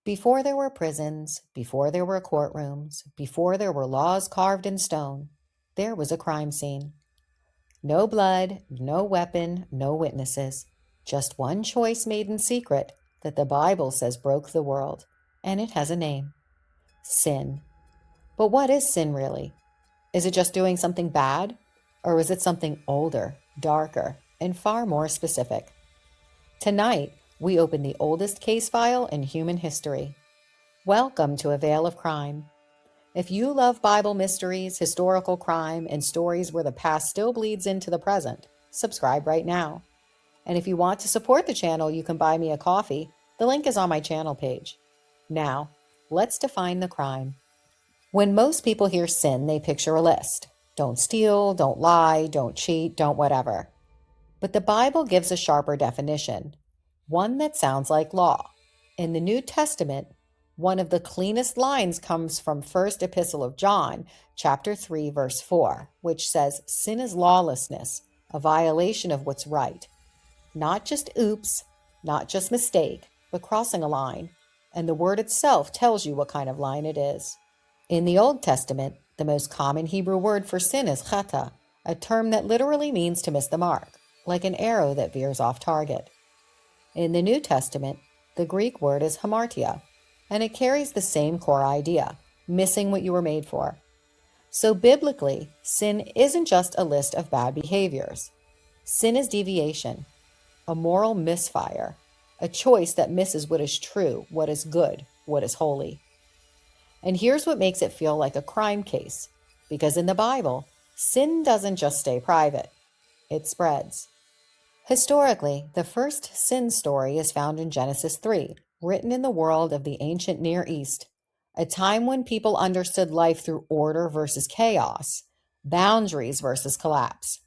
Before there were prisons, before there were courtrooms, before there were laws carved in stone, there was a crime scene. No blood, no weapon, no witnesses. Just one choice made in secret that the Bible says broke the world, and it has a name: sin. But what is sin really? Is it just doing something bad? Or is it something older, darker, and far more specific? Tonight, we open the oldest case file in human history. Welcome to A Veil of Crime. If you love Bible mysteries, historical crime, and stories where the past still bleeds into the present, subscribe right now. And if you want to support the channel, you can buy me a coffee. The link is on my channel page. Now, let's define the crime. When most people hear sin, they picture a list. Don't steal, don't lie, don't cheat, don't whatever. But the Bible gives a sharper definition, one that sounds like law. In the New Testament, one of the cleanest lines comes from First Epistle of John, chapter 3, verse 4, which says, "Sin is lawlessness, a violation of what's right. Not just oops, not just mistake, but crossing a line. And the word itself tells you what kind of line it is." In the Old Testament, the most common Hebrew word for sin is chata, a term that literally means to miss the mark, like an arrow that veers off target. In the New Testament, the Greek word is hamartia, and it carries the same core idea, missing what you were made for. So biblically, sin isn't just a list of bad behaviors. Sin is deviation, a moral misfire, a choice that misses what is true, what is good, what is holy. And here's what makes it feel like a crime case, because in the Bible, sin doesn't just stay private, it spreads. Historically, the first sin story is found in Genesis 3, written in the world of the ancient Near East, a time when people understood life through order versus chaos, boundaries versus collapse.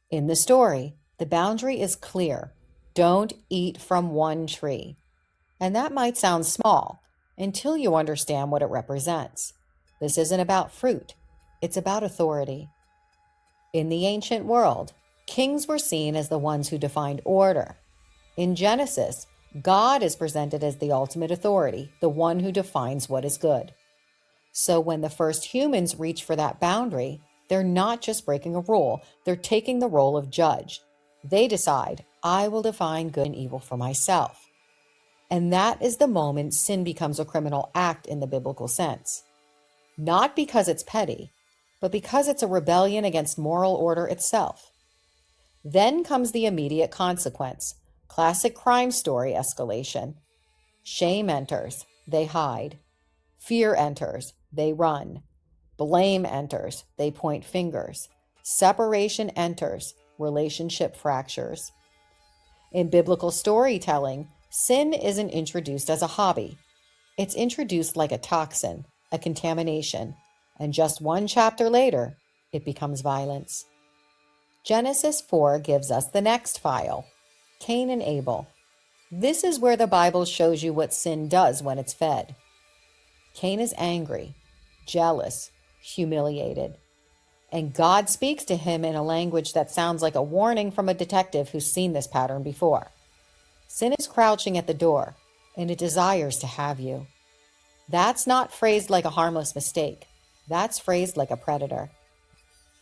In the story, the boundary is clear: don't eat from one tree. And that might sound small until you understand what it represents. This isn't about fruit, it's about authority. In the ancient world, kings were seen as the ones who defined order. In Genesis, God is presented as the ultimate authority, the one who defines what is good. So when the first humans reach for that boundary, they're not just breaking a rule, they're taking the role of judge. They decide, I will define good and evil for myself. And that is the moment sin becomes a criminal act in the biblical sense. Not because it's petty, but because it's a rebellion against moral order itself. Then comes the immediate consequence, classic crime story escalation. Shame enters, they hide. Fear enters, they run. Blame enters, they point fingers. Separation enters, relationship fractures. In biblical storytelling, sin isn't introduced as a hobby. It's introduced like a toxin, a contamination, and just one chapter later, it becomes violence. Genesis 4 gives us the next file, Cain and Abel. This is where the Bible shows you what sin does when it's fed. Cain is angry, jealous, humiliated, and God speaks to him in a language that sounds like a warning from a detective who's seen this pattern before. Sin is crouching at the door, and it desires to have you. That's not phrased like a harmless mistake. That's phrased like a predator.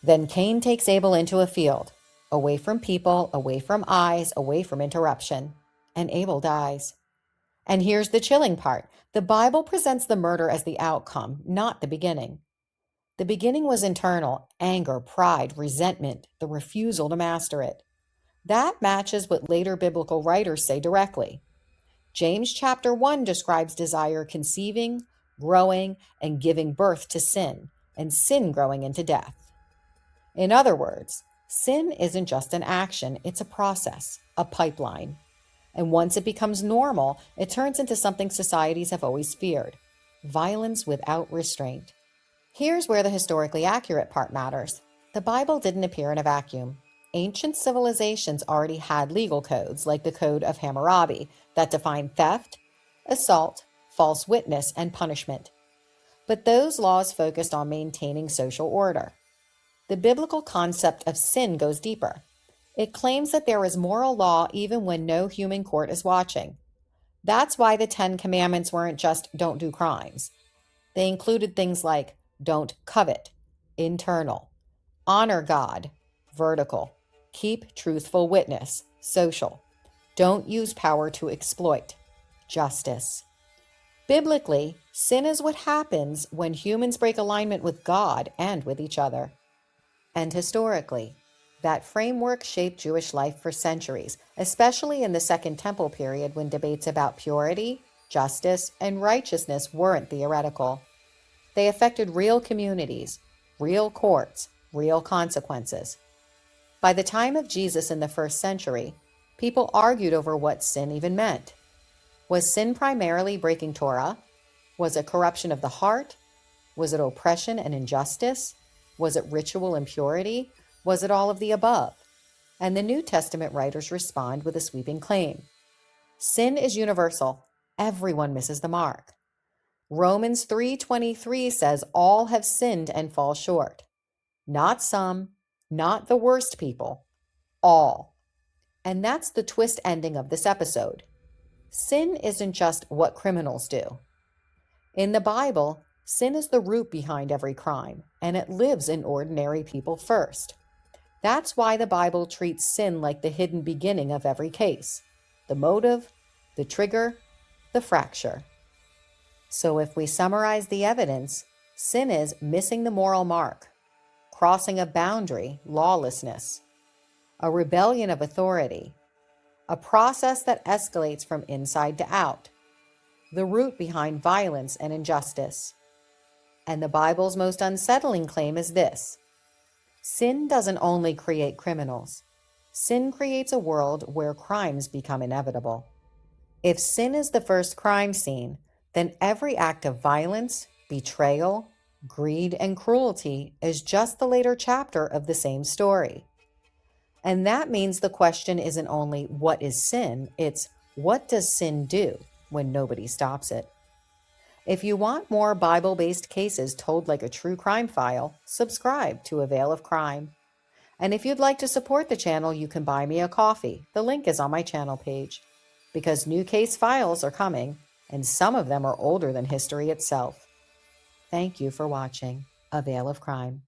Then Cain takes Abel into a field, away from people, away from eyes, away from interruption, and Abel dies. And here's the chilling part. The Bible presents the murder as the outcome, not the beginning. The beginning was internal: anger, pride, resentment, the refusal to master it. That matches what later biblical writers say directly. James chapter 1 describes desire conceiving, growing, and giving birth to sin, and sin growing into death. In other words, sin isn't just an action, it's a process, a pipeline. And once it becomes normal, it turns into something societies have always feared: violence without restraint. Here's where the historically accurate part matters. The Bible didn't appear in a vacuum. Ancient civilizations already had legal codes, like the Code of Hammurabi, that defined theft, assault, false witness, and punishment. But those laws focused on maintaining social order. The biblical concept of sin goes deeper. It claims that there is moral law even when no human court is watching. That's why the 10 Commandments weren't just don't do crimes. They included things like don't covet, internal, honor God, vertical, keep truthful witness, social, don't use power to exploit, justice. Biblically, sin is what happens when humans break alignment with God and with each other. And historically, that framework shaped Jewish life for centuries, especially in the Second Temple period when debates about purity, justice, and righteousness weren't theoretical. They affected real communities, real courts, real consequences. By the time of Jesus in the first century, people argued over what sin even meant. Was sin primarily breaking Torah? Was it corruption of the heart? Was it oppression and injustice? Was it ritual impurity? Was it all of the above? And the New Testament writers respond with a sweeping claim. Sin is universal. Everyone misses the mark. Romans 3:23 says all have sinned and fall short. Not some, not the worst people, all. And that's the twist ending of this episode. Sin isn't just what criminals do. In the Bible, sin is the root behind every crime, and it lives in ordinary people first. That's why the Bible treats sin like the hidden beginning of every case, the motive, the trigger, the fracture. So if we summarize the evidence, sin is missing the moral mark, crossing a boundary, lawlessness, a rebellion of authority, a process that escalates from inside to out, the root behind violence and injustice. And the Bible's most unsettling claim is this: sin doesn't only create criminals. Sin creates a world where crimes become inevitable. If sin is the first crime scene, then every act of violence, betrayal, greed, and cruelty is just the later chapter of the same story. And that means the question isn't only what is sin, it's what does sin do when nobody stops it? If you want more Bible-based cases told like a true crime file, subscribe to A Veil of Crime. And if you'd like to support the channel, you can buy me a coffee. The link is on my channel page. Because new case files are coming, and some of them are older than history itself. Thank you for watching A Veil of Crime.